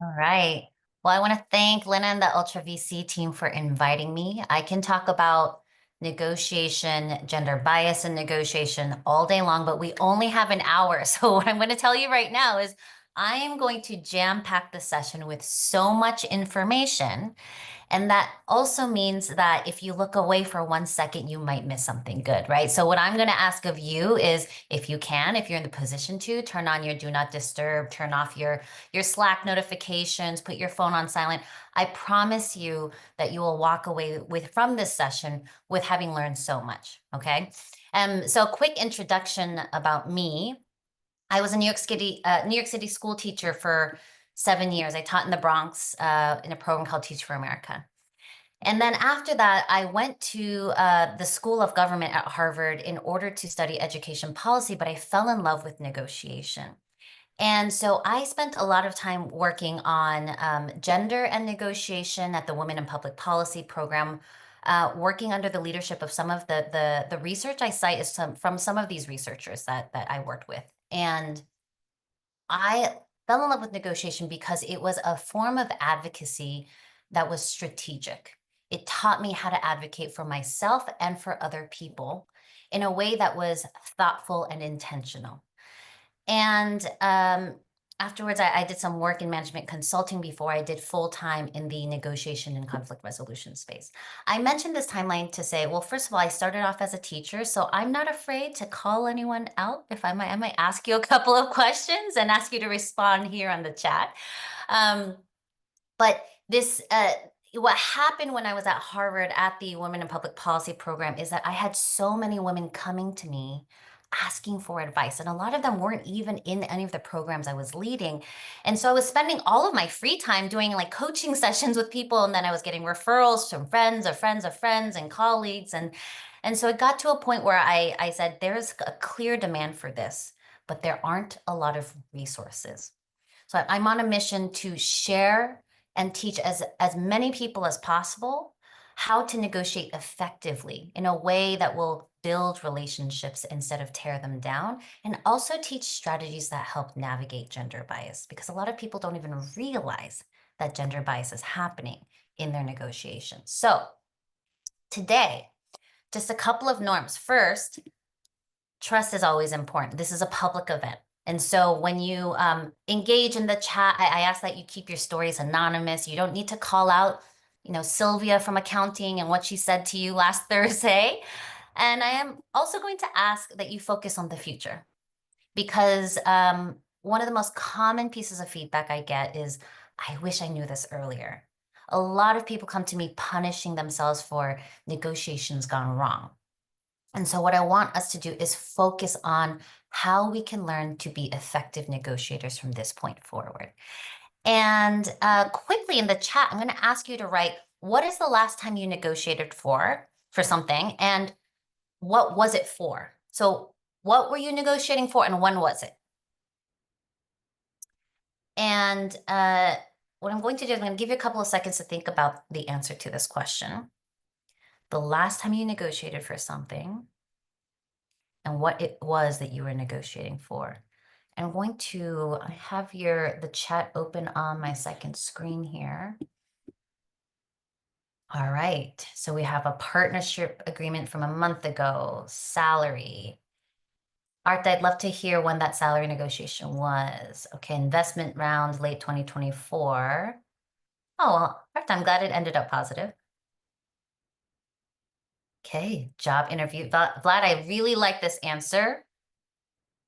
All right. Well, I want to thank Lynn and the ULTRA.VC team for inviting me. I can talk about negotiation, gender bias and negotiation all day long, but we only have an hour. So what I'm going to tell you right now is I am going to jam pack the session with so much information. And that also means that if you look away for 1 second, you might miss something good, right? So what I'm going to ask of you is if you can, if you're in the position to, turn on your do not disturb, turn off your Slack notifications, put your phone on silent. I promise you that you will walk away from this session with having learned so much, okay? So a quick introduction about me. I was a New York City school teacher for 7 years. I taught in the Bronx in a program called Teach for America. And then after that, I went to the School of Government at Harvard in order to study education policy, but I fell in love with negotiation. And so I spent a lot of time working on gender and negotiation at the Women in Public Policy program, working under the leadership of some of the research I cite is from some of these researchers that I worked with. And I fell in love with negotiation because it was a form of advocacy that was strategic. It taught me how to advocate for myself and for other people in a way that was thoughtful and intentional. And afterwards, I did some work in management consulting before I did full time in the negotiation and conflict resolution space. I mentioned this timeline to say, well, first of all, I started off as a teacher, so I'm not afraid to call anyone out. If I might ask you a couple of questions and ask you to respond here on the chat. But this, what happened when I was at Harvard at the Women in Public Policy program is that I had so many women coming to me asking for advice. And a lot of them weren't even in any of the programs I was leading. And so I was spending all of my free time doing like coaching sessions with people. And then I was getting referrals from friends of friends of friends and colleagues. And so it got to a point where I said, there's a clear demand for this, but there aren't a lot of resources. So I'm on a mission to share and teach as many people as possible how to negotiate effectively in a way that will build relationships instead of tear them down, and also teach strategies that help navigate gender bias, because a lot of people don't even realize that gender bias is happening in their negotiations. So today, just a couple of norms. First, trust is always important. This is a public event. And so when you engage in the chat, I ask that you keep your stories anonymous. You don't need to call out, Sylvia from accounting and what she said to you last Thursday. And I am also going to ask that you focus on the future, because one of the most common pieces of feedback I get is, I wish I knew this earlier. A lot of people come to me punishing themselves for negotiations gone wrong. And so what I want us to do is focus on how we can learn to be effective negotiators from this point forward. And quickly in the chat, I'm going to ask you to write, what is the last time you negotiated for something, and what was it for? So what were you negotiating for, and when was it? And what I'm going to do is I'm going to give you a couple of seconds to think about the answer to this question. The last time you negotiated for something, and what it was that you were negotiating for. And I'm going to have the chat open on my second screen here. All right, so we have a partnership agreement from a month ago, salary. Art, I'd love to hear when that salary negotiation was. Okay, investment round, late 2024. Oh, well, Art, I'm glad it ended up positive. Okay, job interview. Vlad, I really like this answer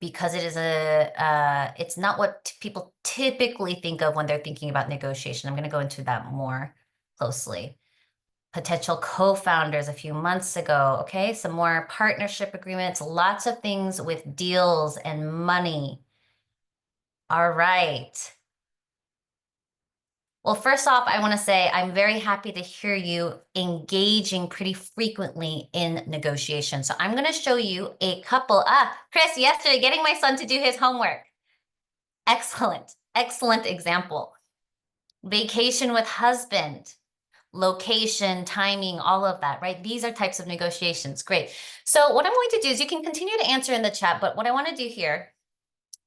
because it is it's not what people typically think of when they're thinking about negotiation. I'm going to go into that more closely. Potential co-founders a few months ago. Okay, some more partnership agreements, lots of things with deals and money. All right. Well, first off, I want to say I'm very happy to hear you engaging pretty frequently in negotiation. So I'm going to show you a couple. Chris, yesterday, getting my son to do his homework. Excellent, excellent example. Vacation with husband, location, timing, all of that, right? These are types of negotiations. Great. So what I'm going to do is you can continue to answer in the chat, but what I want to do here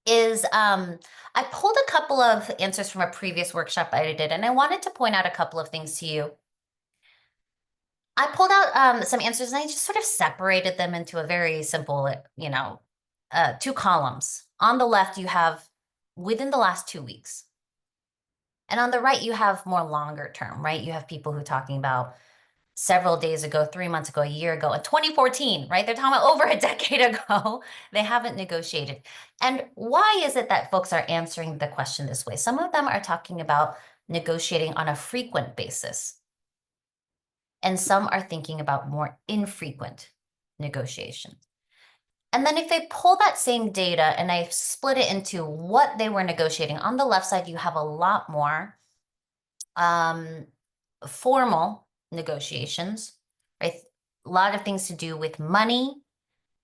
is I pulled a couple of answers from a previous workshop I did, and I wanted to point out a couple of things to you. I pulled out some answers and I just sort of separated them into a very simple, two columns. On the left, you have within the last 2 weeks. And on the right, you have more longer term, right? You have people who are talking about several days ago, 3 months ago, a year ago, in 2014, right? They're talking about over a decade ago. They haven't negotiated. And why is it that folks are answering the question this way? Some of them are talking about negotiating on a frequent basis, and some are thinking about more infrequent negotiations. And then if they pull that same data and I split it into what they were negotiating, on the left side, you have a lot more formal negotiations, right? A lot of things to do with money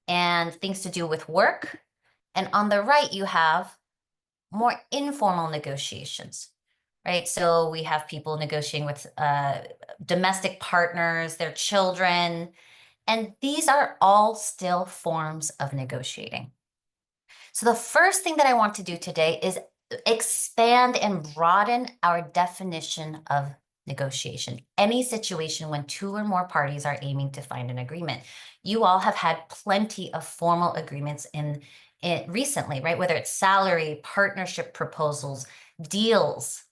and things to do with work. And on the right, you have more informal negotiations, right? So we have people negotiating with domestic partners, their children, and these are all still forms of negotiating. So the first thing that I want to do today is expand and broaden our definition of negotiation. Any situation when two or more parties are aiming to find an agreement. You all have had plenty of formal agreements in it recently, right? Whether it's salary, partnership proposals, deals.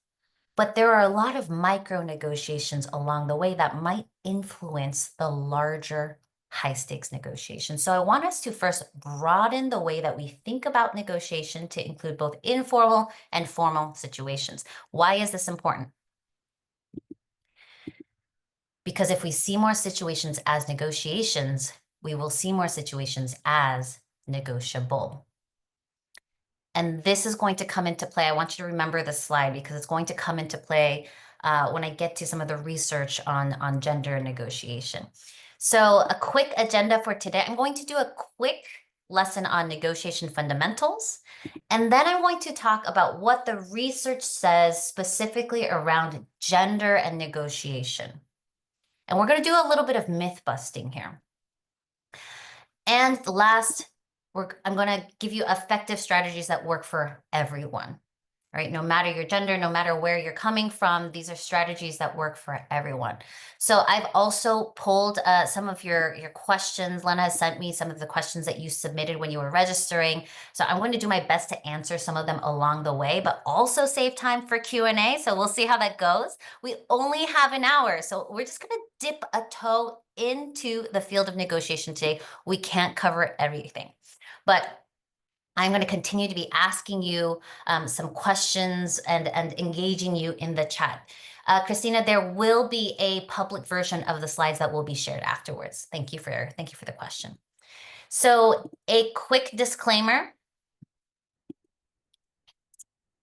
But there are a lot of micro negotiations along the way that might influence the larger high stakes negotiations. So I want us to first broaden the way that we think about negotiation to include both informal and formal situations. Why is this important? Because if we see more situations as negotiations, we will see more situations as negotiable. And this is going to come into play. I want you to remember this slide because it's going to come into play when I get to some of the research on gender negotiation. So a quick agenda for today. I'm going to do a quick lesson on negotiation fundamentals. And then I'm going to talk about what the research says specifically around gender and negotiation. And we're going to do a little bit of myth busting here. And last, I'm going to give you effective strategies that work for everyone, right? No matter your gender, no matter where you're coming from, these are strategies that work for everyone. So I've also pulled some of your questions. Lena has sent me some of the questions that you submitted when you were registering. So I'm going to do my best to answer some of them along the way, but also save time for Q&A. So we'll see how that goes. We only have an hour, so we're just going to dip a toe into the field of negotiation today. We can't cover everything, but I'm going to continue to be asking you some questions and engaging you in the chat. Christina, there will be a public version of the slides that will be shared afterwards. Thank you for the question. So a quick disclaimer.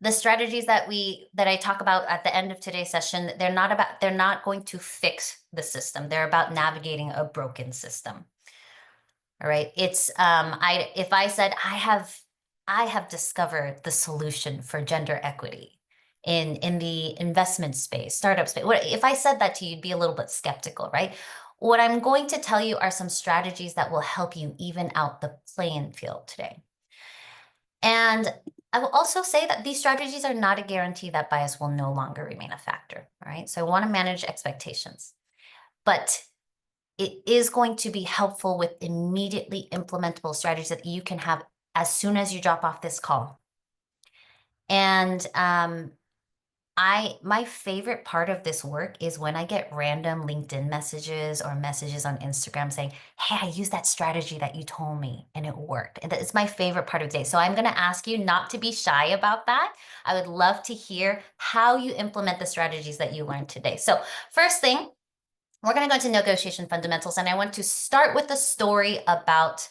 The strategies that I talk about at the end of today's session, they're not going to fix the system. They're about navigating a broken system. All right. It's if I said I have discovered the solution for gender equity in the investment space, startup space. If I said that to you, you'd be a little bit skeptical, right? What I'm going to tell you are some strategies that will help you even out the playing field today. And I will also say that these strategies are not a guarantee that bias will no longer remain a factor. All right. So I want to manage expectations, but it is going to be helpful with immediately implementable strategies that you can have as soon as you drop off this call. And my favorite part of this work is when I get random LinkedIn messages or messages on Instagram saying, hey, I used that strategy that you told me and it worked. And it's my favorite part of the day. So I'm going to ask you not to be shy about that. I would love to hear how you implement the strategies that you learned today. So first thing, we're going to go into negotiation fundamentals, and I want to start with a story about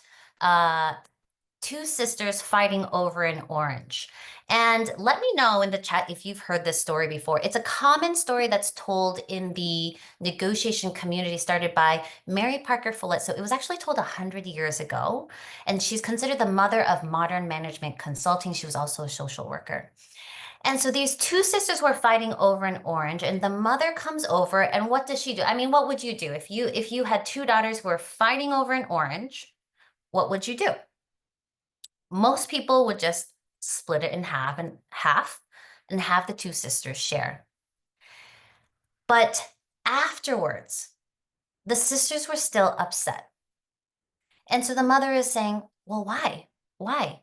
two sisters fighting over an orange. And let me know in the chat if you've heard this story before. It's a common story that's told in the negotiation community started by Mary Parker Follett. So it was actually told 100 years ago, and she's considered the mother of modern management consulting. She was also a social worker. And so these two sisters were fighting over an orange, and the mother comes over, and what does she do? I mean, what would you do if you had two daughters who were fighting over an orange? What would you do? Most people would just split it in and have the two sisters share. But afterwards, the sisters were still upset. And so the mother is saying, well, why? Why?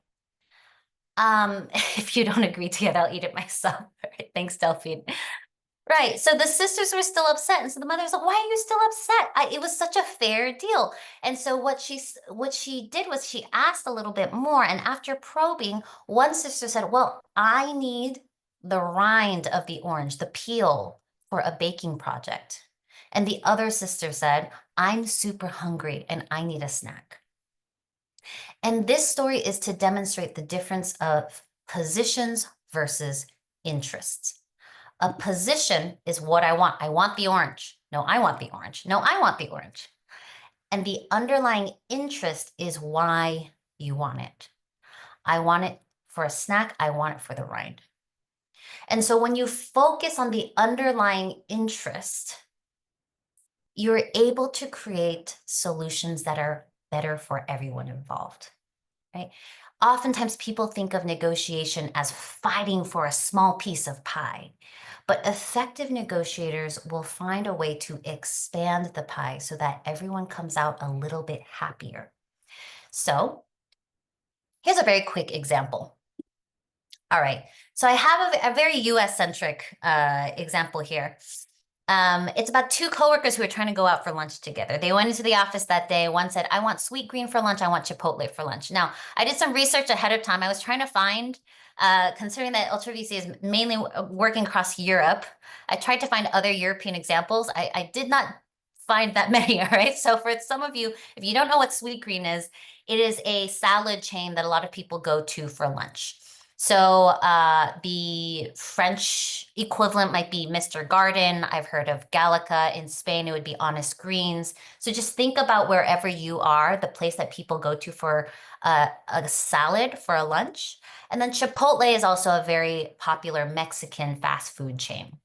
If you don't agree to it, I'll eat it myself. Right? Thanks, Delphine. Right. So the sisters were still upset. And so the mother's like, why are you still upset? It was such a fair deal. And so what she did was she asked a little bit more. And after probing, one sister said, well, I need the rind of the orange, the peel for a baking project. And the other sister said, I'm super hungry and I need a snack. And this story is to demonstrate the difference of positions versus interests. A position is what I want. I want the orange. No, I want the orange. No, I want the orange. And the underlying interest is why you want it. I want it for a snack. I want it for the rind. And so when you focus on the underlying interest, you're able to create solutions that are better for everyone involved, right? Oftentimes people think of negotiation as fighting for a small piece of pie, but effective negotiators will find a way to expand the pie so that everyone comes out a little bit happier. So here's a very quick example. All right, so I have a very US-centric example here. It's about two coworkers who are trying to go out for lunch together. They went into the office that day. One said, I want sweet green for lunch. I want Chipotle for lunch. Now, I did some research ahead of time. I was trying to find, considering that ULTRA.VC is mainly working across Europe, I tried to find other European examples. I did not find that many, all right? So for some of you, if you don't know what sweet green is, it is a salad chain that a lot of people go to for lunch. So the French equivalent might be Mr. Garden. I've heard of Gallica. In Spain, it would be Honest Greens. So just think about wherever you are, the place that people go to for a salad for a lunch. And then Chipotle is also a very popular Mexican fast food chain.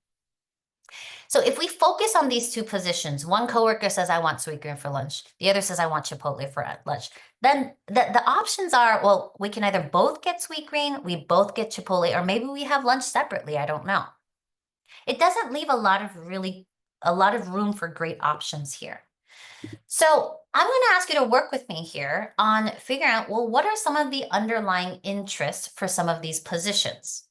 So if we focus on these two positions, one coworker says, I want sweet green for lunch. The other says, I want Chipotle for lunch. Then the options are, well, we can either both get sweet green, we both get Chipotle, or maybe we have lunch separately. I don't know. It doesn't leave a lot of room for great options here. So I'm going to ask you to work with me here on figuring out, well, what are some of the underlying interests for some of these positions?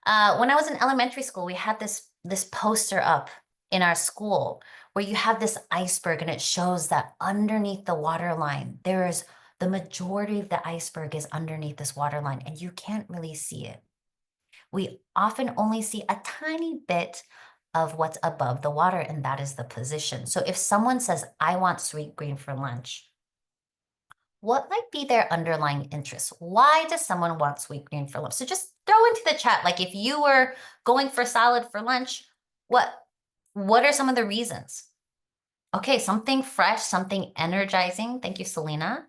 When I was in elementary school, we had this poster up in our school where you have this iceberg and it shows that underneath the waterline, the majority of the iceberg is underneath this waterline and you can't really see it. We often only see a tiny bit of what's above the water, and that is the position. So if someone says, I want sweet green for lunch, what might be their underlying interest? Why does someone want sweet green for lunch? So just throw into the chat, like if you were going for salad for lunch, what are some of the reasons? Okay, something fresh, something energizing. Thank you, Selena.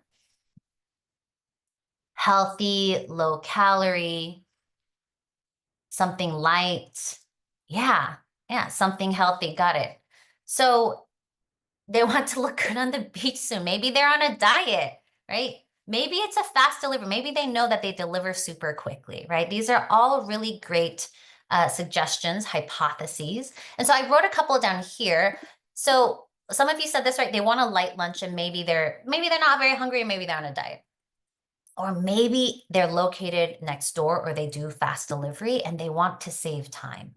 Healthy, low calorie, something light. Yeah, something healthy. Got it. So they want to look good on the beach soon. Maybe they're on a diet, right? Maybe it's a fast delivery. Maybe they know that they deliver super quickly, right? These are all really great suggestions, hypotheses. And so I wrote a couple down here. So some of you said this, right? They want a light lunch and maybe they're not very hungry and maybe they're on a diet. Or maybe they're located next door or they do fast delivery and they want to save time.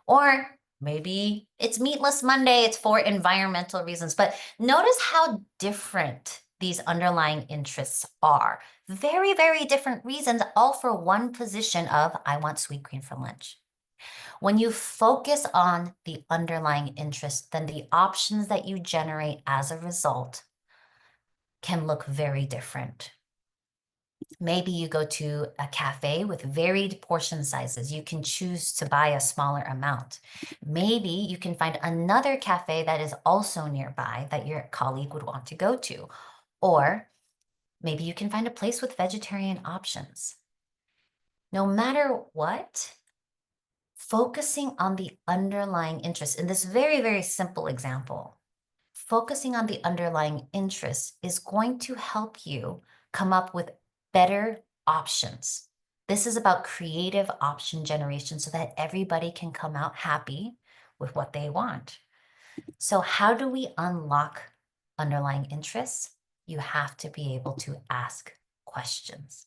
Or maybe it's Meatless Monday, it's for environmental reasons. But notice how different these underlying interests are. Very, very different reasons, all for one position of, I want sweet green for lunch. When you focus on the underlying interest, then the options that you generate as a result can look very different. Maybe you go to a cafe with varied portion sizes. You can choose to buy a smaller amount. Maybe you can find another cafe that is also nearby that your colleague would want to go to. Or maybe you can find a place with vegetarian options. No matter what, focusing on the underlying interest in this very, very simple example, focusing on the underlying interest is going to help you come up with better options. This is about creative option generation so that everybody can come out happy with what they want. So how do we unlock underlying interests? You have to be able to ask questions.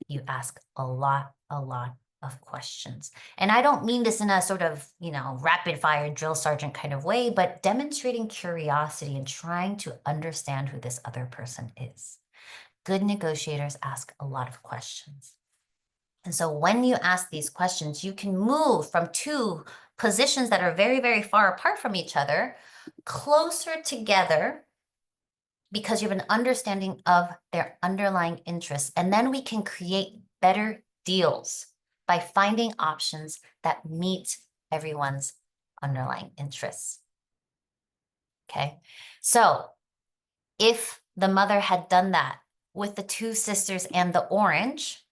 You ask a lot of questions. And I don't mean this in a sort of, rapid fire drill sergeant kind of way, but demonstrating curiosity and trying to understand who this other person is. Good negotiators ask a lot of questions. And so when you ask these questions, you can move from two positions that are very, very far apart from each other, closer together, because you have an understanding of their underlying interests. And then we can create better deals by finding options that meet everyone's underlying interests. Okay. So if the mother had done that with the two sisters and the orange,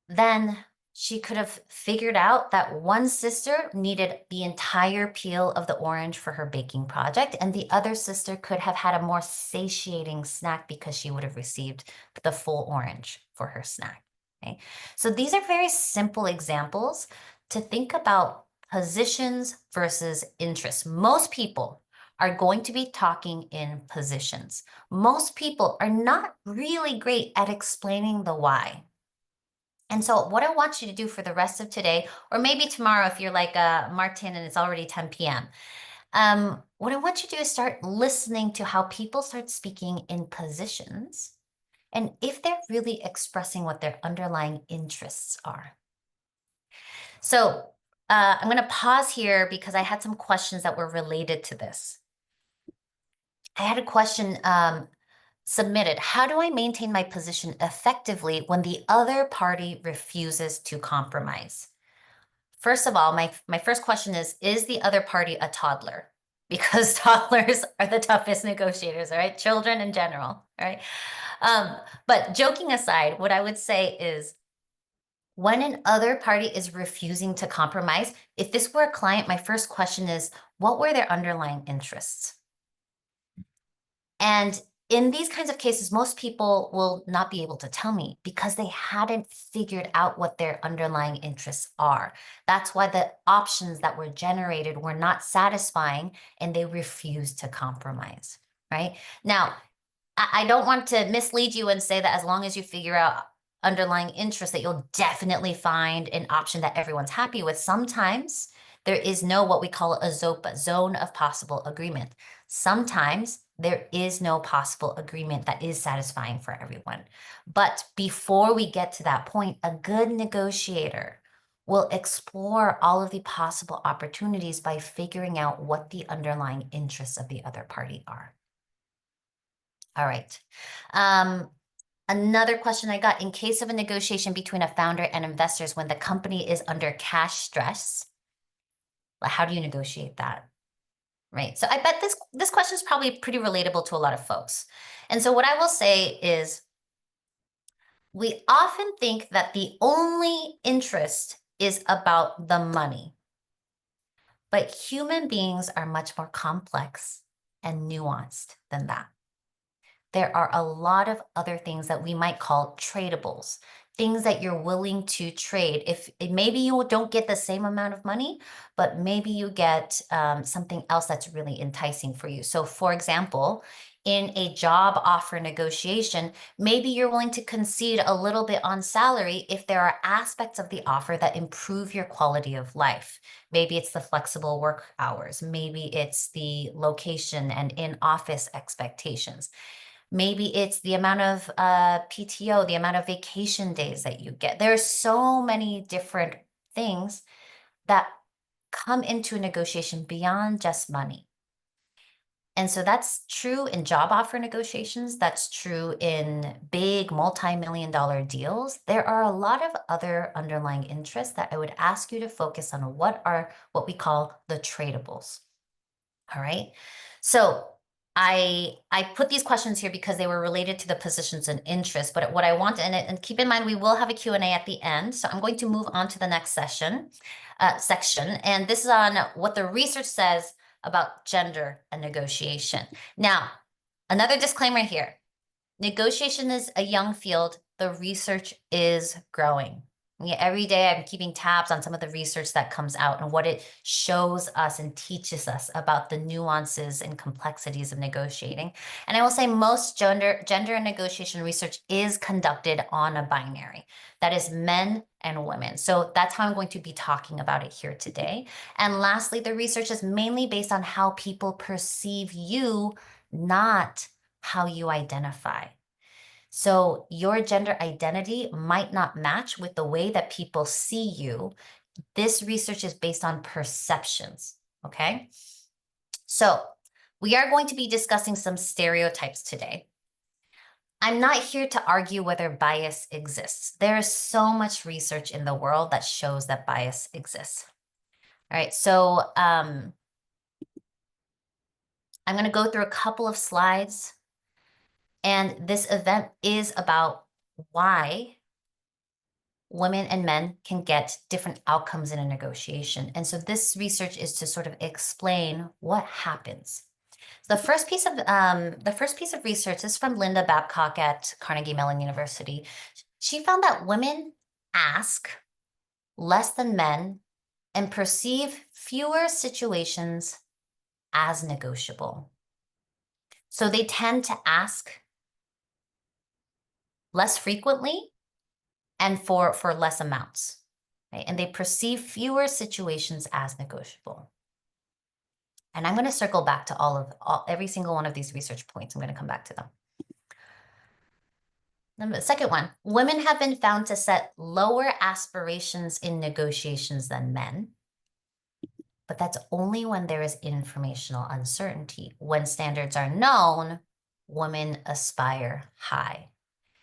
then she could have figured out that one sister needed the entire peel of the orange for her baking project, and the other sister could have had a more satiating snack because she would have received the full orange for her snack. Okay? So these are very simple examples to think about positions versus interests. Most people are going to be talking in positions. Most people are not really great at explaining the why. And so what I want you to do for the rest of today, or maybe tomorrow if you're like Martin and it's already 10 p.m., what I want you to do is start listening to how people start speaking in positions and if they're really expressing what their underlying interests are. So I'm going to pause here because I had some questions that were related to this. I had a question submitted. How do I maintain my position effectively when the other party refuses to compromise? First of all, my first question is the other party a toddler? Because toddlers are the toughest negotiators, all right? Children in general, all right? But joking aside, what I would say is when an other party is refusing to compromise, if this were a client, my first question is, what were their underlying interests? And in these kinds of cases, most people will not be able to tell me because they hadn't figured out what their underlying interests are. That's why the options that were generated were not satisfying and they refused to compromise, right? Now, I don't want to mislead you and say that as long as you figure out underlying interests that you'll definitely find an option that everyone's happy with. Sometimes there is no what we call a ZOPA, zone of possible agreement. Sometimes there is no possible agreement that is satisfying for everyone. But before we get to that point, a good negotiator will explore all of the possible opportunities by figuring out what the underlying interests of the other party are. All right. Another question I got, in case of a negotiation between a founder and investors when the company is under cash stress, how do you negotiate that? Right. So I bet this question is probably pretty relatable to a lot of folks. And so what I will say is we often think that the only interest is about the money. But human beings are much more complex and nuanced than that. There are a lot of other things that we might call tradables, things that you're willing to trade. If maybe you don't get the same amount of money, but maybe you get something else that's really enticing for you. So for example, in a job offer negotiation, maybe you're willing to concede a little bit on salary if there are aspects of the offer that improve your quality of life. Maybe it's the flexible work hours. Maybe it's the location and in-office expectations. Maybe it's the amount of PTO, the amount of vacation days that you get. There are so many different things that come into a negotiation beyond just money. And so that's true in job offer negotiations. That's true in big multi-million-dollar deals. There are a lot of other underlying interests that I would ask you to focus on what we call the tradables. All right. So I put these questions here because they were related to the positions and interests, but what I want, and keep in mind, we will have a Q&A at the end. So I'm going to move on to the next section, and this is on what the research says about gender and negotiation. Now, another disclaimer here. Negotiation is a young field. the research is growing. Yeah, every day I'm keeping tabs on some of the research that comes out and what it shows us and teaches us about the nuances and complexities of negotiating. And I will say most gender and negotiation research is conducted on a binary. That is men and women. So that's how I'm going to be talking about it here today. And lastly, the research is mainly based on how people perceive you, not how you identify. So your gender identity might not match with the way that people see you. This research is based on perceptions, okay? So we are going to be discussing some stereotypes today. I'm not here to argue whether bias exists. There is so much research in the world that shows that bias exists. All right, so I'm going to go through a couple of slides, and this event is about why women and men can get different outcomes in a negotiation. And so this research is to sort of explain what happens. The first piece of research is from Linda Babcock at Carnegie Mellon University. She found that women ask less than men and perceive fewer situations as negotiable. So they tend to ask less frequently and for less amounts, right? And they perceive fewer situations as negotiable. And I'm going to circle back to every single one of these research points. I'm going to come back to them. Then the second one, women have been found to set lower aspirations in negotiations than men, but that's only when there is informational uncertainty. When standards are known, women aspire high.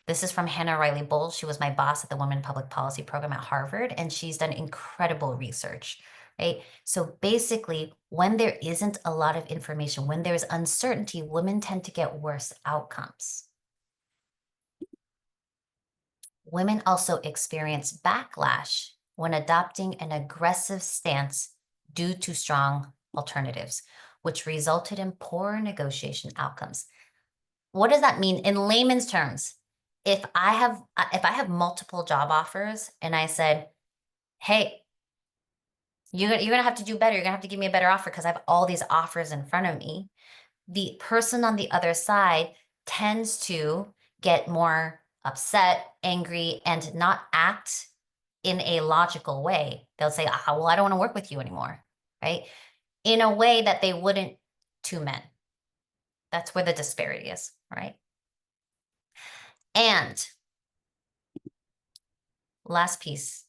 This is from Hannah Riley Bowles. She was my boss at the Women Public Policy program at Harvard, and she's done incredible research, right? So basically, when there isn't a lot of information, when there's uncertainty, women tend to get worse outcomes. Women also experience backlash when adopting an aggressive stance due to strong alternatives, which resulted in poor negotiation outcomes. What does that mean in layman's terms? If I have multiple job offers and I said, hey, you're gonna have to do better. You're gonna have to give me a better offer because I have all these offers in front of me. The person on the other side tends to get more upset, angry, and not act in a logical way. They'll say, well, I don't want to work with you anymore, right? In a way that they wouldn't to men. That's where the disparity is, right? And last piece.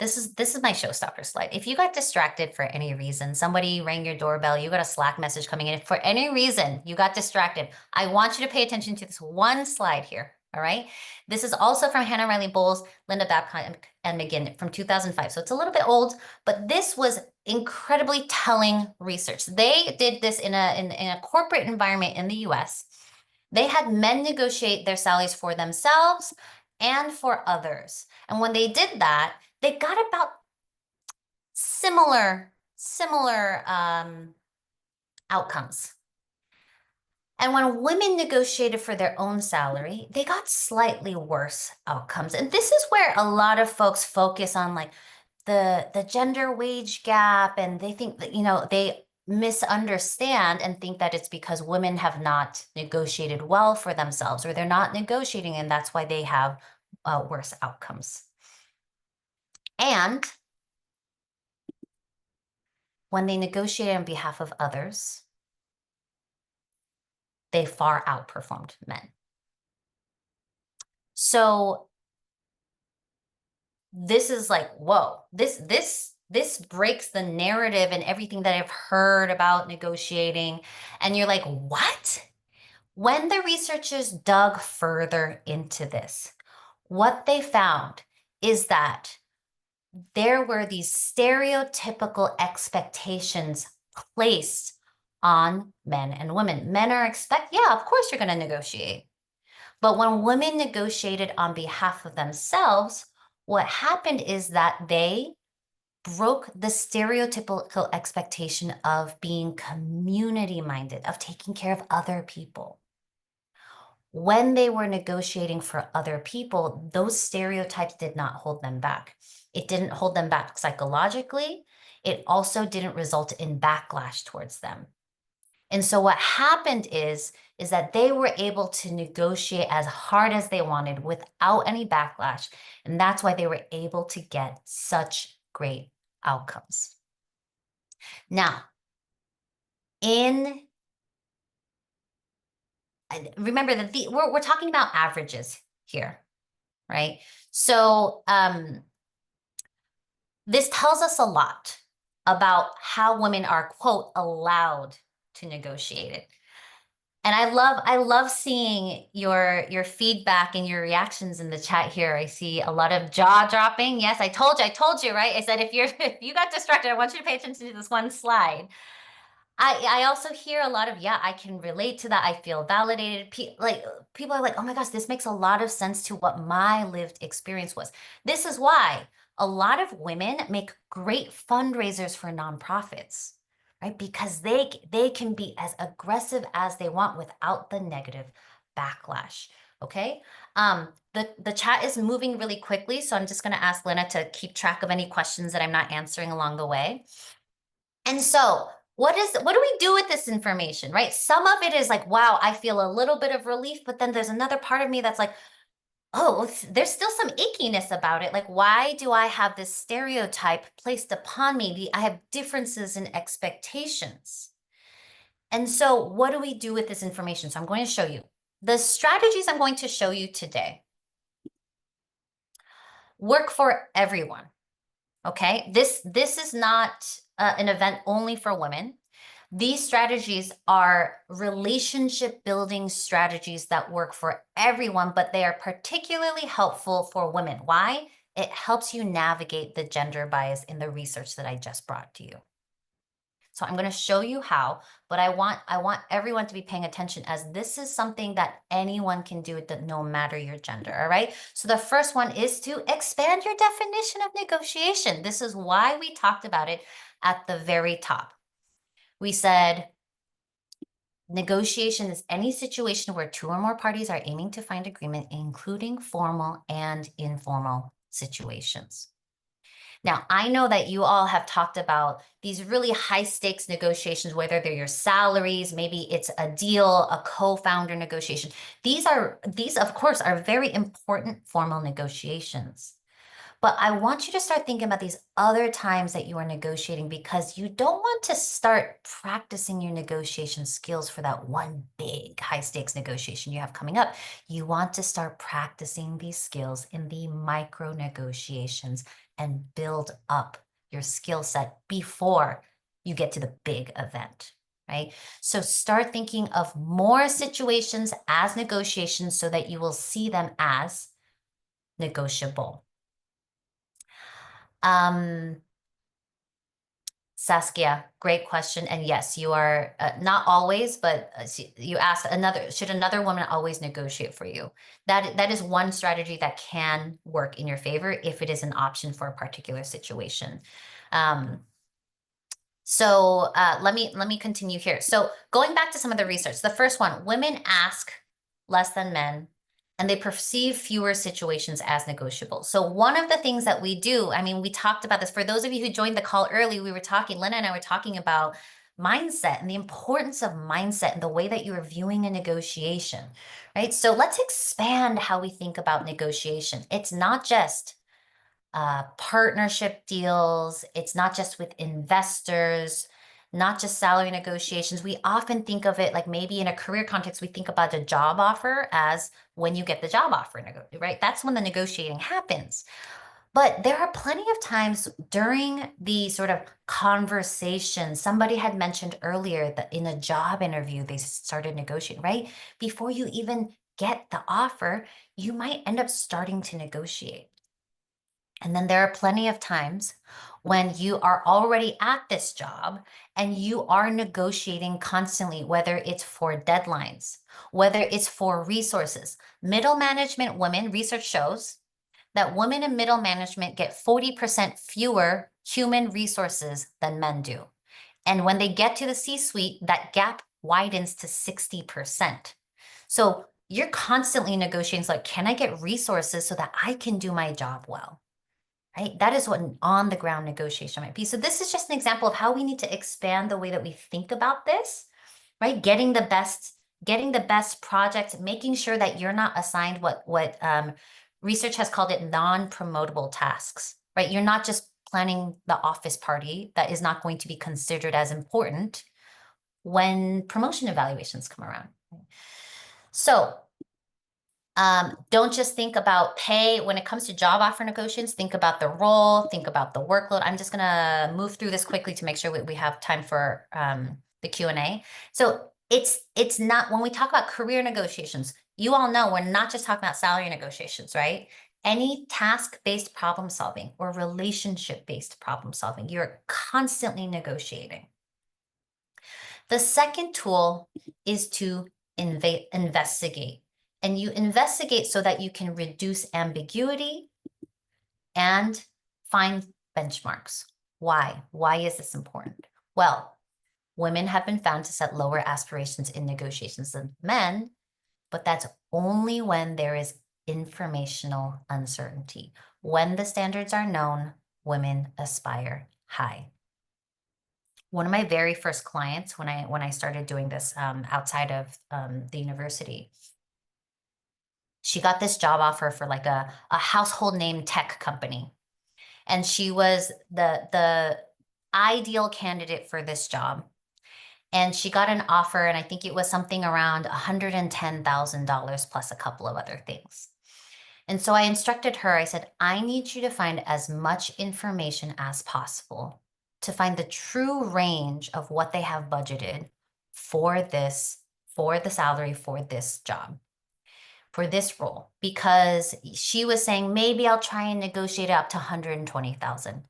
This is my showstopper slide. If you got distracted for any reason, somebody rang your doorbell, you got a Slack message coming in, for any reason you got distracted, I want you to pay attention to this one slide here, all right? This is also from Hannah Riley Bowles, Linda Babcock, and McGinn from 2005. So it's a little bit old, but this was incredibly telling research. They did this in a corporate environment in the US. They had men negotiate their salaries for themselves and for others. And when they did that, they got about similar outcomes. And when women negotiated for their own salary, they got slightly worse outcomes. And this is where a lot of folks focus on like the gender wage gap, and they think that, they misunderstand and think that it's because women have not negotiated well for themselves, or they're not negotiating, and that's why they have worse outcomes. And when they negotiate on behalf of others, they far outperformed men. So this is like, whoa, this breaks the narrative and everything that I've heard about negotiating. And you're like, what? When the researchers dug further into this, what they found is that there were these stereotypical expectations placed on men and women. Men are yeah, of course you're going to negotiate. But when women negotiated on behalf of themselves, what happened is that they broke the stereotypical expectation of being community-minded, of taking care of other people. when they were negotiating for other people, those stereotypes did not hold them back. It didn't hold them back psychologically. It also didn't result in backlash towards them. And so what happened is that they were able to negotiate as hard as they wanted without any backlash. And that's why they were able to get such great outcomes. Now, remember that we're talking about averages here, right? So this tells us a lot about how women are, quote, allowed to negotiate it. And I love seeing your feedback and your reactions in the chat here. I see a lot of jaw dropping. Yes, I told you, right? I said if you got distracted, I want you to pay attention to this one slide. I also hear a lot of, yeah, I can relate to that. I feel validated. People are like, oh my gosh, this makes a lot of sense to what my lived experience was. This is why a lot of women make great fundraisers for nonprofits, right? Because they can be as aggressive as they want without the negative backlash. Okay. The chat is moving really quickly, so I'm just going to ask Lena to keep track of any questions that I'm not answering along the way. And so what do we do with this information, right? Some of it is like, wow, I feel a little bit of relief, but then there's another part of me that's like, oh, there's still some ickiness about it. Like, why do I have this stereotype placed upon me? I have differences in expectations. And so what do we do with this information? So I'm going to show you. The strategies I'm going to show you today work for everyone. Okay, this is not an event only for women. These strategies are relationship building strategies that work for everyone, but they are particularly helpful for women. Why? It helps you navigate the gender bias in the research that I just brought to you. So I'm going to show you how, but I want everyone to be paying attention, as this is something that anyone can do, that no matter your gender. All right. So the first one is to expand your definition of negotiation. This is why we talked about it at the very top. We said negotiation is any situation where two or more parties are aiming to find agreement, including formal and informal situations. Now, I know that you all have talked about these really high stakes negotiations, whether they're your salaries, maybe it's a deal, a co-founder negotiation. These of course are very important formal negotiations. But I want you to start thinking about these other times that you are negotiating, because you don't want to start practicing your negotiation skills for that one big high stakes negotiation you have coming up. You want to start practicing these skills in the micro negotiations and build up your skill set before you get to the big event, right? So start thinking of more situations as negotiations so that you will see them as negotiable. Saskia, great question. And yes, you are not always, but you asked should another woman always negotiate for you? That is one strategy that can work in your favor if it is an option for a particular situation. So let me continue here. So going back to some of the research, the first one, women ask less than men, and they perceive fewer situations as negotiable. So one of the things that we do, I mean, we talked about this. For those of you who joined the call early, Lena and I were talking about mindset and the importance of mindset and the way that you are viewing a negotiation, right? So let's expand how we think about negotiation. It's not just partnership deals. It's not just with investors, not just salary negotiations. We often think of it like, maybe in a career context, we think about a job offer as when you get the job offer, right? That's when the negotiating happens. But there are plenty of times during the sort of conversation. Somebody had mentioned earlier that in a job interview, they started negotiating, right? Before you even get the offer, you might end up starting to negotiate. And then there are plenty of times when you are already at this job and you are negotiating constantly, whether it's for deadlines, whether it's for resources. Middle management women, research shows that women in middle management get 40% fewer human resources than men do. And when they get to the C-suite, that gap widens to 60%. So you're constantly negotiating. Like, can I get resources so that I can do my job well? Right? That is what an on the ground negotiation might be. So this is just an example of how we need to expand the way that we think about this, right? Getting the best projects, making sure that you're not assigned what research has called it non-promotable tasks, right? You're not just planning the office party that is not going to be considered as important when promotion evaluations come around. So don't just think about pay. When it comes to job offer negotiations, think about the role, think about the workload. I'm just gonna move through this quickly to make sure we have time for the Q&A. So it's not, when we talk about career negotiations, you all know we're not just talking about salary negotiations, right? Any task-based problem solving or relationship-based problem solving, you're constantly negotiating. The second tool is to investigate. And you investigate so that you can reduce ambiguity and find benchmarks. Why? Why is this important? Well, women have been found to set lower aspirations in negotiations than men, but that's only when there is informational uncertainty. When the standards are known, women aspire high. One of my very first clients, when I started doing this outside of the university, she got this job offer for like a household name tech company. And she was the ideal candidate for this job. And she got an offer, and I think it was something around $110,000 plus a couple of other things. And so I instructed her, I said, I need you to find as much information as possible to find the true range of what they have budgeted for this, for the salary for this job, for this role, because she was saying, maybe I'll try and negotiate it up to 120,000.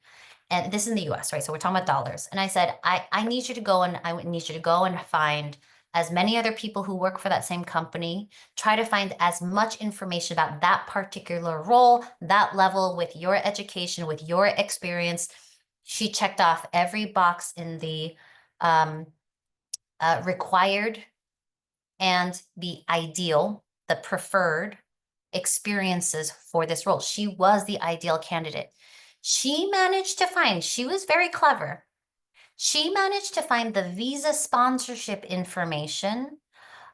And this is in the US, right? So we're talking about dollars. And I said, I need you to go and find as many other people who work for that same company, try to find as much information about that particular role, that level, with your education, with your experience. She checked off every box in the required and the ideal, the preferred experiences for this role. She was the ideal candidate. She was very clever. She managed to find the visa sponsorship information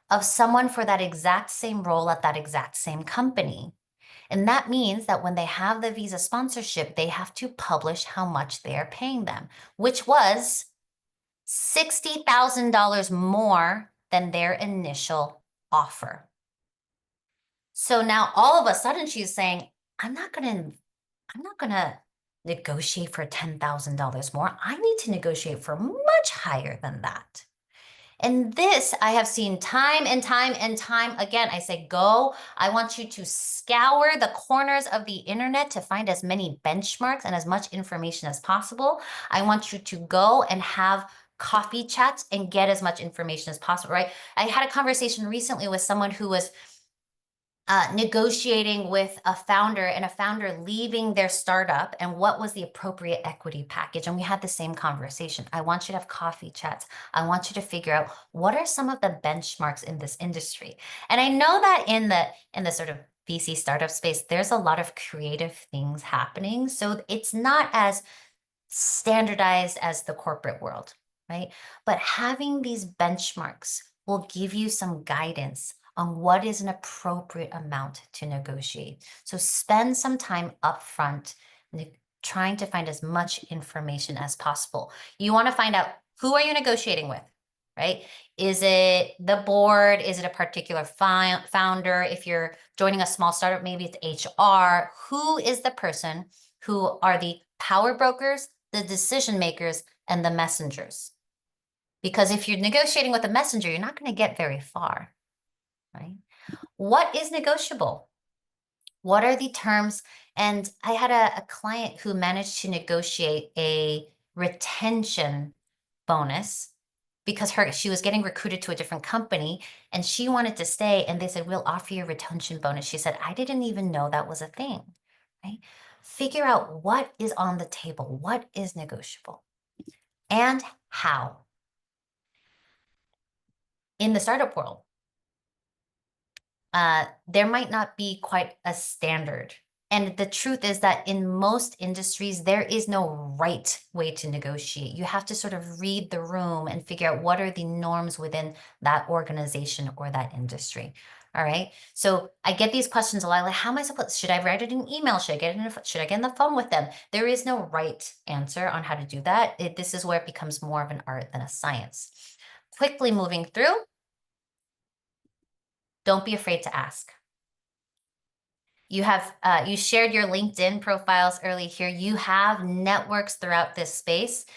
of someone for that exact same role at that exact same company. And that means that when they have the visa sponsorship, they have to publish how much they are paying them, which was $60,000 more than their initial offer. So now all of a sudden she's saying, I'm not gonna negotiate for $10,000 more. I need to negotiate for much higher than that. And this I have seen time and time and time again. I say, go. I want you to scour the corners of the internet to find as many benchmarks and as much information as possible. I want you to go and have coffee chats and get as much information as possible, right? I had a conversation recently with someone who was negotiating with a founder, and a founder leaving their startup, and what was the appropriate equity package. And we had the same conversation. I want you to have coffee chats. I want you to figure out what are some of the benchmarks in this industry. And I know that in the sort of VC startup space, there's a lot of creative things happening. So it's not as standardized as the corporate world, right? But having these benchmarks will give you some guidance on what is an appropriate amount to negotiate. So spend some time upfront trying to find as much information as possible. You want to find out, who are you negotiating with, right? Is it the board? Is it a particular founder? If you're joining a small startup, maybe it's HR. Who is the person? Who are the power brokers, the decision makers, and the messengers? Because if you're negotiating with a messenger, you're not going to get very far. Right? What is negotiable? What are the terms? And I had a client who managed to negotiate a retention bonus because she was getting recruited to a different company and she wanted to stay, and they said, we'll offer you a retention bonus. She said, I didn't even know that was a thing, right? Figure out what is on the table, what is negotiable, and how. In the startup world, there might not be quite a standard. And the truth is that in most industries, there is no right way to negotiate. You have to sort of read the room and figure out what are the norms within that organization or that industry. All right. So I get these questions a lot, like, how am I supposed, should I write it in email? Should I get on the phone with them? There is no right answer on how to do that. This is where it becomes more of an art than a science. Quickly moving through, don't be afraid to ask. You have you shared your LinkedIn profiles early here. You have networks throughout this space.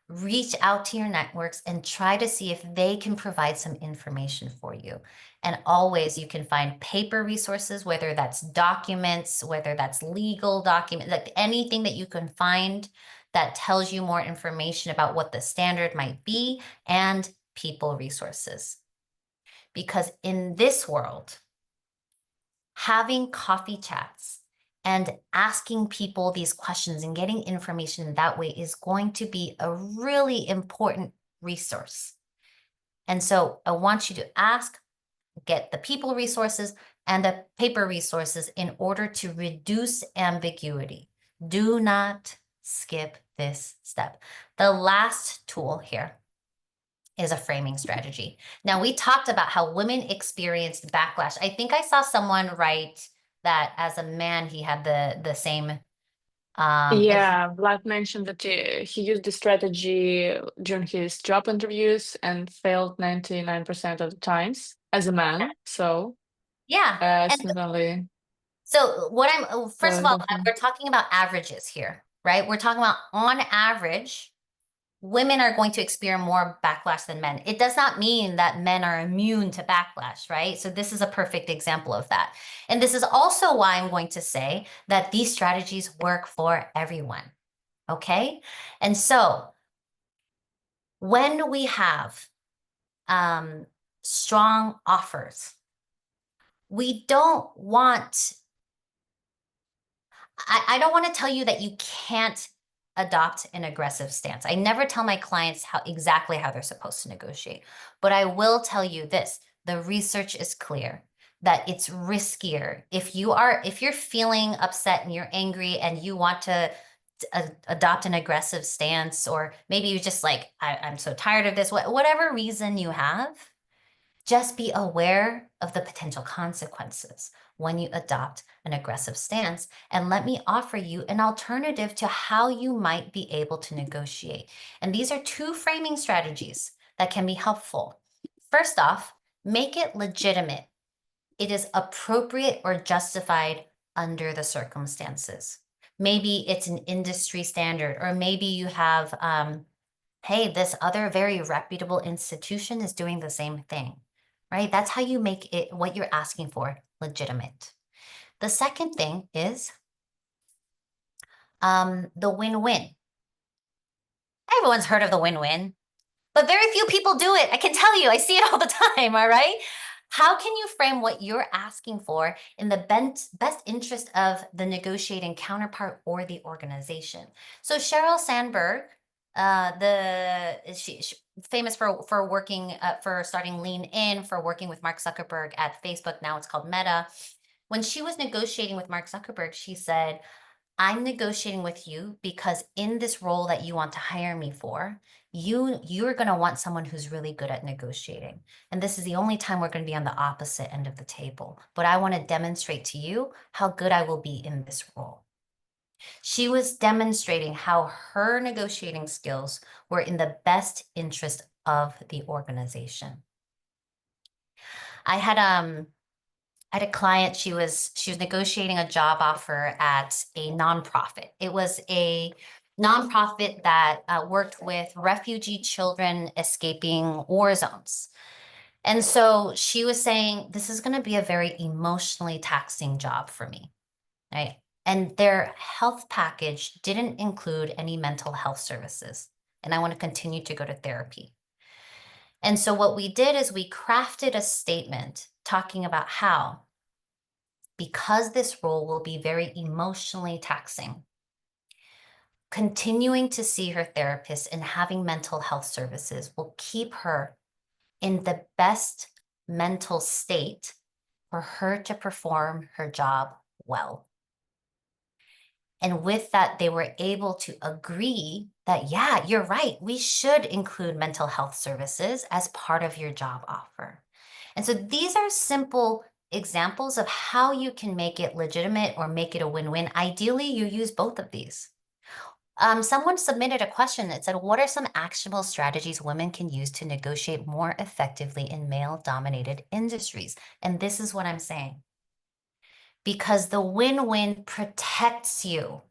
Reach out to your networks and try to see if they can provide some information for you. And always you can find paper resources, whether that's documents, whether that's legal documents, like anything that you can find that tells you more information about what the standard might be, and people resources. Because in this world, having coffee chats and asking people these questions and getting information that way is going to be a really important resource. And so I want you to ask, get the people resources and the paper resources in order to reduce ambiguity. Do not skip this step. The last tool here is a framing strategy. Now, we talked about how women experienced backlash. I think I saw someone write that as a man, he had the same. Yeah, Vlad mentioned that he used the strategy during his job interviews and failed 99% of the times as a man. So Yeah. it's And not only so what I'm, first of all, definitely. we're talking about averages here, right? We're talking about on average, women are going to experience more backlash than men. It does not mean that men are immune to backlash, right? So this is a perfect example of that. And this is also why I'm going to say that these strategies work for everyone. Okay. And so when we have strong offers, we don't want, I don't want to tell you that you can't adopt an aggressive stance. I never tell my clients exactly how they're supposed to negotiate, but I will tell you this, the research is clear that it's riskier. If you're feeling upset and you're angry and you want to adopt an aggressive stance, or maybe you just like, I'm so tired of this, whatever reason you have, just be aware of the potential consequences when you adopt an aggressive stance. And let me offer you an alternative to how you might be able to negotiate. And these are two framing strategies that can be helpful. First off, make it legitimate. It is appropriate or justified under the circumstances. Maybe it's an industry standard, or maybe you have, hey, this other very reputable institution is doing the same thing, right? That's how you make it, what you're asking for, legitimate. The second thing is the win-win. Everyone's heard of the win-win, but very few people do it. I can tell you, I see it all the time, all right? How can you frame what you're asking for in the best interest of the negotiating counterpart or the organization? So Sheryl Sandberg, she famous for working for starting Lean In, for working with Mark Zuckerberg at Facebook. Now it's called Meta. When she was negotiating with Mark Zuckerberg, she said, I'm negotiating with you because in this role that you want to hire me for, you're going to want someone who's really good at negotiating. And this is the only time we're going to be on the opposite end of the table. But I want to demonstrate to you how good I will be in this role. She was demonstrating how her negotiating skills were in the best interest of the organization. I had a client, she was negotiating a job offer at a nonprofit. It was a nonprofit that worked with refugee children escaping war zones. And so she was saying, this is going to be a very emotionally taxing job for me, right? And their health package didn't include any mental health services. And I want to continue to go to therapy. And so what we did is we crafted a statement talking about how, because this role will be very emotionally taxing, continuing to see her therapist and having mental health services will keep her in the best mental state for her to perform her job well. And with that, they were able to agree that, yeah, you're right. We should include mental health services as part of your job offer. And so these are simple examples of how you can make it legitimate or make it a win-win. Ideally, you use both of these. Someone submitted a question that said, what are some actionable strategies women can use to negotiate more effectively in male-dominated industries? And this is what I'm saying. Because the win-win protects you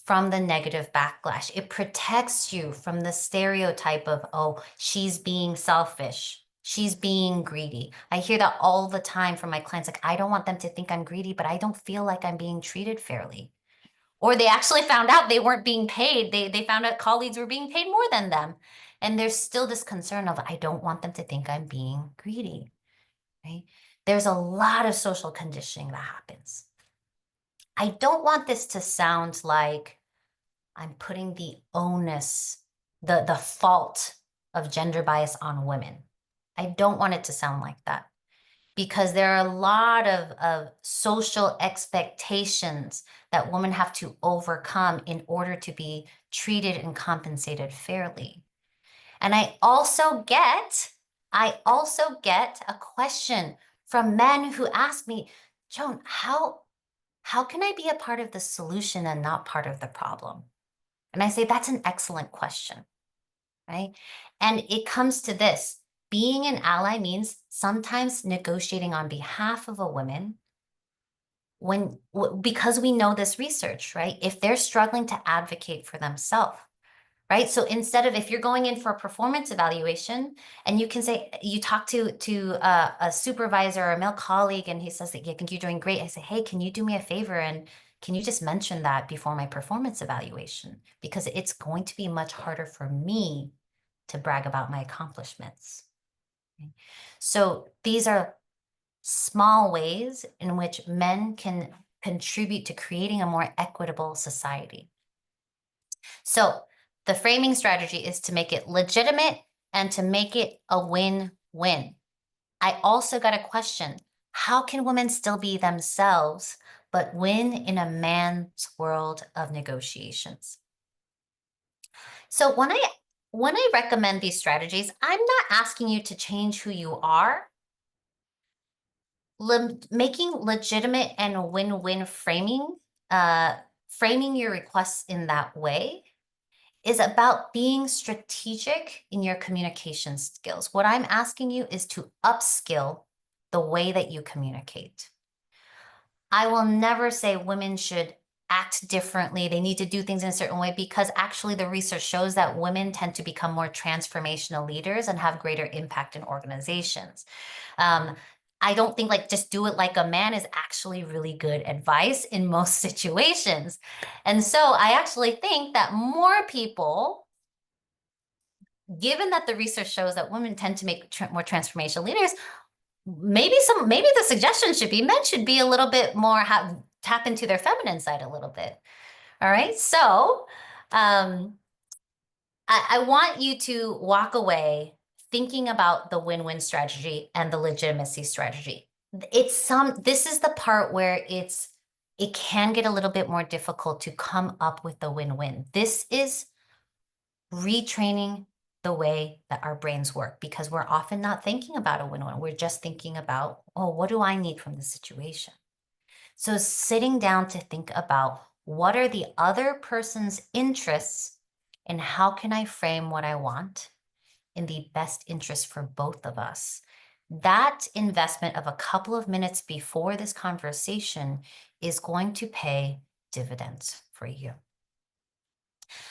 from the negative backlash. It protects you from the stereotype of, oh, she's being selfish. She's being greedy. I hear that all the time from my clients. Like, I don't want them to think I'm greedy, but I don't feel like I'm being treated fairly. Or they actually found out they weren't being paid. They found out colleagues were being paid more than them. And there's still this concern of, I don't want them to think I'm being greedy, right? There's a lot of social conditioning that happens. I don't want this to sound like I'm putting the onus, the fault of gender bias on women. I don't want it to sound like that, because there are a lot of social expectations that women have to overcome in order to be treated and compensated fairly. And I also get a question from men who ask me, Joan, how can I be a part of the solution and not part of the problem? And I say, that's an excellent question, right? And it comes to this. Being an ally means sometimes negotiating on behalf of a woman because we know this research, right? If they're struggling to advocate for themselves, right? So instead of, if you're going in for a performance evaluation and you can say, you talk to a supervisor or a male colleague and he says that, yeah, I think you're doing great. I say, hey, can you do me a favor? And can you just mention that before my performance evaluation? Because it's going to be much harder for me to brag about my accomplishments. Okay? So these are small ways in which men can contribute to creating a more equitable society. So the framing strategy is to make it legitimate and to make it a win-win. I also got a question. How can women still be themselves, but win in a man's world of negotiations? So when I recommend these strategies, I'm not asking you to change who you are. Making legitimate and win-win framing, framing your requests in that way is about being strategic in your communication skills. What I'm asking you is to upskill the way that you communicate. I will never say women should act differently. They need to do things in a certain way, because actually the research shows that women tend to become more transformational leaders and have greater impact in organizations. I don't think like just do it like a man is actually really good advice in most situations. And so I actually think that more people, given that the research shows that women tend to make more transformational leaders, maybe the suggestion should be men should be a little bit more, tap into their feminine side a little bit. All right. So I want you to walk away thinking about the win-win strategy and the legitimacy strategy. This is the part where it can get a little bit more difficult to come up with the win-win. This is retraining the way that our brains work, because we're often not thinking about a win-win. We're just thinking about, oh, what do I need from the situation? So sitting down to think about what are the other person's interests and how can I frame what I want in the best interest for both of us. That investment of a couple of minutes before this conversation is going to pay dividends for you.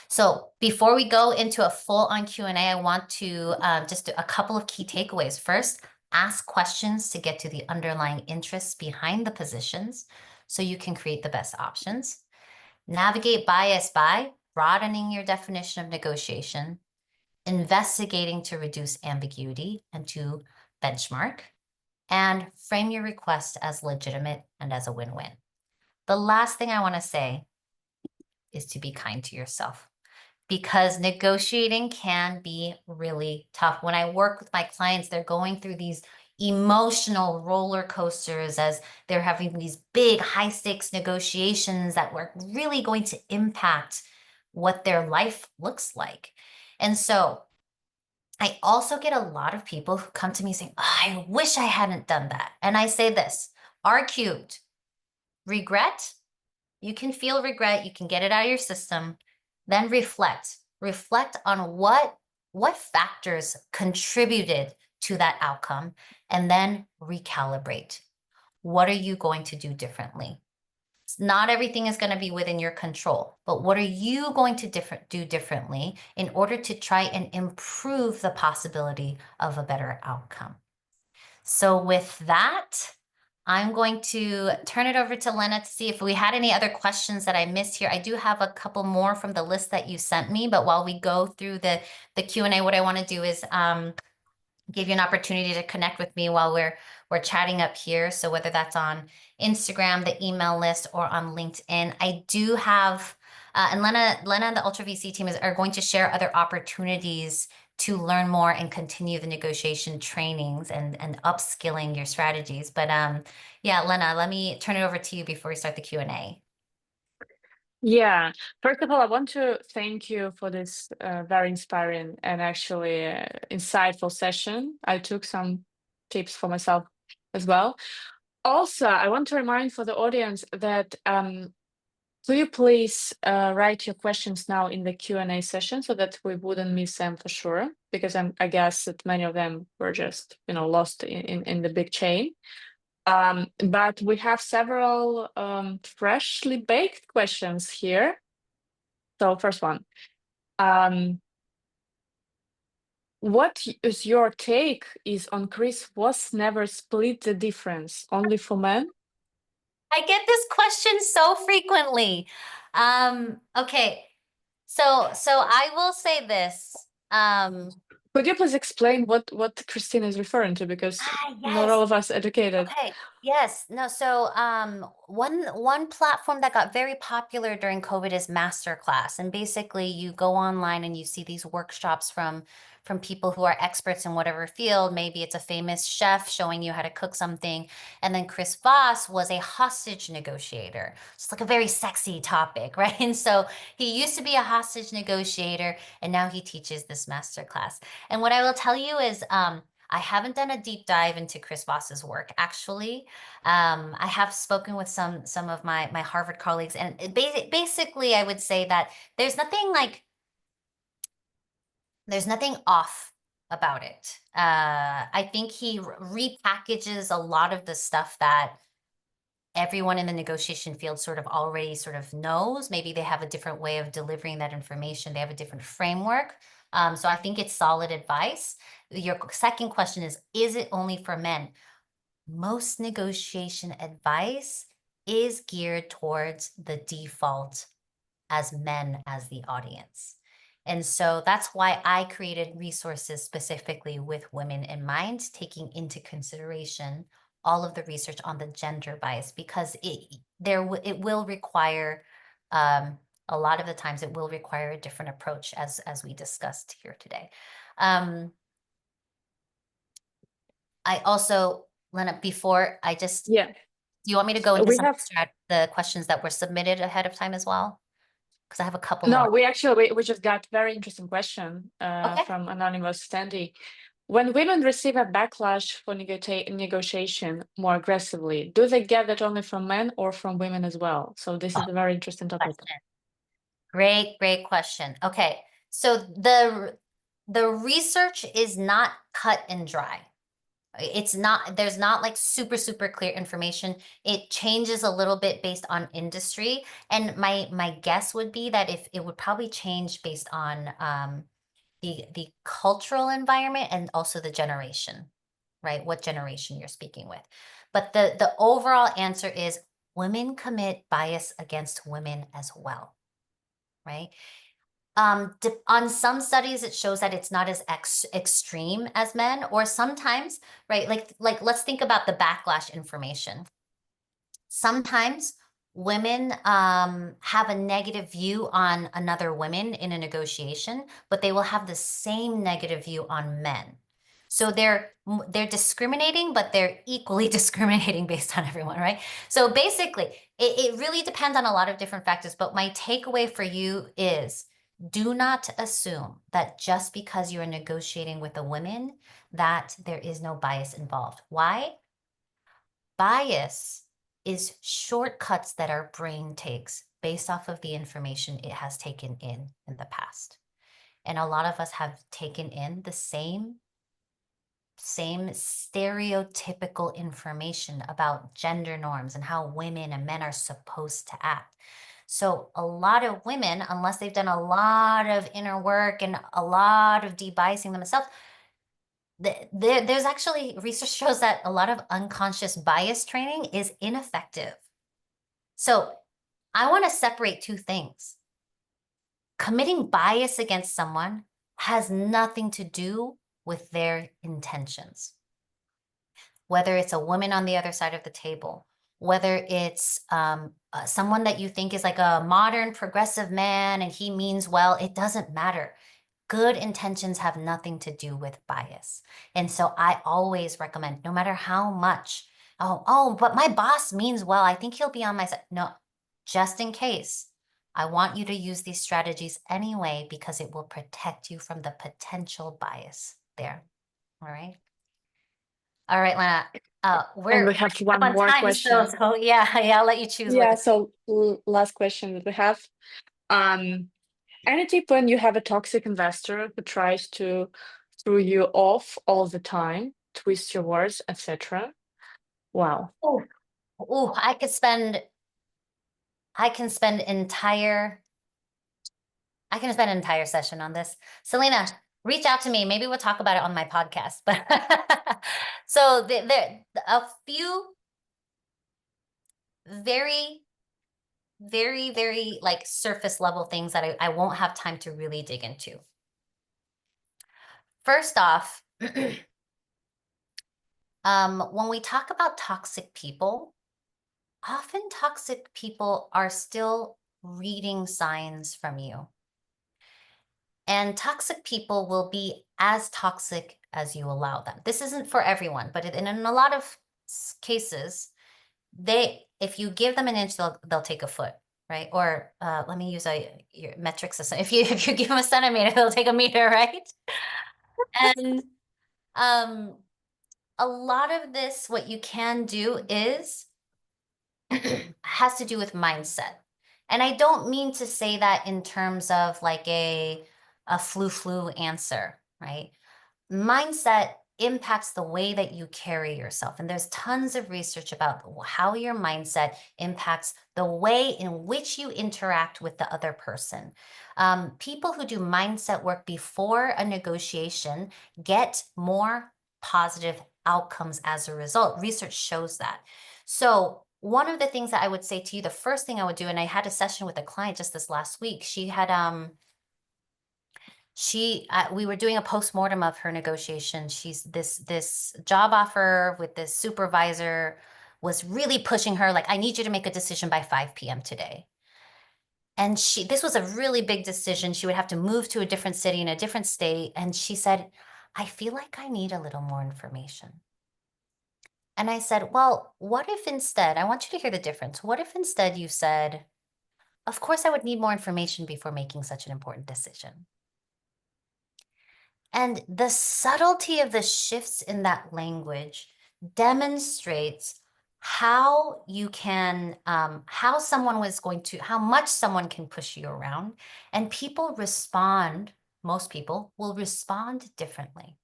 So before we go into a full-on Q&A, I want to just do a couple of key takeaways. First, ask questions to get to the underlying interests behind the positions so you can create the best options. Navigate bias by broadening your definition of negotiation, investigating to reduce ambiguity and to benchmark, and frame your request as legitimate and as a win-win. The last thing I want to say is to be kind to yourself, because negotiating can be really tough. When I work with my clients, they're going through these emotional roller coasters as they're having these big high stakes negotiations that were really going to impact what their life looks like. And so I also get a lot of people who come to me saying, "Oh, I wish I hadn't done that." And I say this, R cubed, regret, you can feel regret, you can get it out of your system, then reflect. Reflect on what factors contributed to that outcome, and then recalibrate. What are you going to do differently? Not everything is going to be within your control, but what are you going to do differently in order to try and improve the possibility of a better outcome? So with that, I'm going to turn it over to Lena to see if we had any other questions that I missed here. I do have a couple more from the list that you sent me, but while we go through the Q&A, what I want to do is give you an opportunity to connect with me while we're chatting up here. So whether that's on Instagram, the email list, or on LinkedIn, I do have, and Lena and the ULTRA.VC team are going to share other opportunities to learn more and continue the negotiation trainings and upskilling your strategies. But yeah, Lena, let me turn it over to you before we start the Q&A. Yeah, first of all, I want to thank you for this very inspiring and actually insightful session. I took some tips for myself as well. Also, I want to remind for the audience that will you please write your questions now in the Q&A session so that we wouldn't miss them for sure, because I guess that many of them were just, lost in the big chain. But we have several freshly baked questions here. So first one, what is your take is on Chris Voss never split the difference, only for men? I get this question so frequently. Okay, so I will say this. Could you please explain what Christine is referring to? Because not Yes. all of us educated. Okay. Yes. No. So, one platform that got very popular during COVID is Masterclass, and basically, you go online and you see these workshops from people who are experts in whatever field. Maybe it's a famous chef showing you how to cook something, and then Chris Voss was a hostage negotiator. It's like a very sexy topic, right? And so he used to be a hostage negotiator, and now he teaches this masterclass. And what I will tell you is, I haven't done a deep dive into Chris Voss's work, actually. I have spoken with some of my Harvard colleagues, and basically, I would say that there's nothing off about it. I think he repackages a lot of the stuff that everyone in the negotiation field already knows. Maybe they have a different way of delivering that information. They have a different framework. So I think it's solid advice. Your second question is it only for men? Most negotiation advice is geared towards the default as men as the audience. And so that's why I created resources specifically with women in mind, taking into consideration all of the research on the gender bias, because it will require a lot of the times it will require a different approach as we discussed here today. I also, Lena, before I just Yeah, do you want me to go into we some have. of the questions that were submitted ahead of time as well? Because I have a couple more. No, we actually we just got very interesting question Okay. from anonymous attendee. When women receive a backlash for negotiation more aggressively, do they get that only from men or from women as well? So this is a very interesting topic. Question. Great question. Okay. So the research is not cut and dry. There's not like super clear information. It changes a little bit based on industry. And my guess would be that if it would probably change based on the cultural environment and also the generation, right? What generation you're speaking with. But the overall answer is women commit bias against women as well, right? On some studies, it shows that it's not as extreme as men, or sometimes, right? Like let's think about the backlash information. Sometimes women have a negative view on another woman in a negotiation, but they will have the same negative view on men. So they're discriminating, but they're equally discriminating based on everyone, right? So basically, it really depends on a lot of different factors. But my takeaway for you is do not assume that just because you're negotiating with a woman that there is no bias involved. Why? Bias is shortcuts that our brain takes based off of the information it has taken in the past. And a lot of us have taken in the same stereotypical information about gender norms and how women and men are supposed to act. So a lot of women, unless they've done a lot of inner work and a lot of debiasing themselves, there's actually research shows that a lot of unconscious bias training is ineffective. So I want to separate two things. Committing bias against someone has nothing to do with their intentions. Whether it's a woman on the other side of the table, whether it's someone that you think is like a modern progressive man and he means well, it doesn't matter. Good intentions have nothing to do with bias. And so I always recommend, no matter how much, but my boss means well, I think he'll be on my side. No, just in case. I want you to use these strategies anyway because it will protect you from the potential bias there. All right. All right, Lana. And We're we have up one on more time, so question. yeah, I'll let you choose what Yeah, to. so last question that we have. Any tip when you have a toxic investor who tries to throw you off all the time, twist your words, etc.? Wow. Oh, I can spend an entire session on this. Selena, reach out to me. Maybe we'll talk about it on my podcast. But so there a few very, very, very like surface level things that I won't have time to really dig into. First off, when we talk about toxic people, often toxic people are still reading signs from you. And toxic people will be as toxic as you allow them. This isn't for everyone, but in a lot of cases, if you give them an inch, they'll take a foot, right? Or let me use your metric system. If you give them a centimeter, they'll take a meter, right? And a lot of this, what you can do is has to do with mindset. And I don't mean to say that in terms of like a flu answer, right? Mindset impacts the way that you carry yourself. And there's tons of research about how your mindset impacts the way in which you interact with the other person. People who do mindset work before a negotiation get more positive outcomes as a result. Research shows that. So one of the things that I would say to you, the first thing I would do, and I had a session with a client just this last week. She had we were doing a postmortem of her negotiation. She's this job offer with this supervisor was really pushing her like, I need you to make a decision by 5 p.m. today. And this was a really big decision. She would have to move to a different city in a different state. And she said, I feel like I need a little more information. And I said, well, what if instead, I want you to hear the difference. What if instead you said, of course, I would need more information before making such an important decision. And the subtlety of the shifts in that language demonstrates how you can, how much someone can push you around. And people respond, most people will respond differently.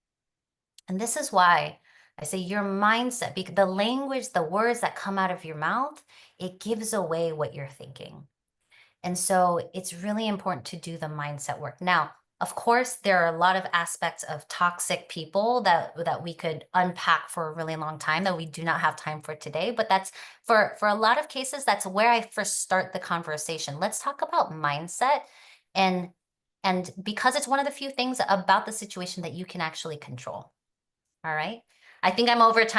And this is why I say your mindset, because the language, the words that come out of your mouth, it gives away what you're thinking. And so it's really important to do the mindset work. Now, of course, there are a lot of aspects of toxic people that we could unpack for a really long time that we do not have time for today. But that's for a lot of cases, that's where I first start the conversation. Let's talk about mindset and because it's one of the few things about the situation that you can actually control. All right. I think I'm over time.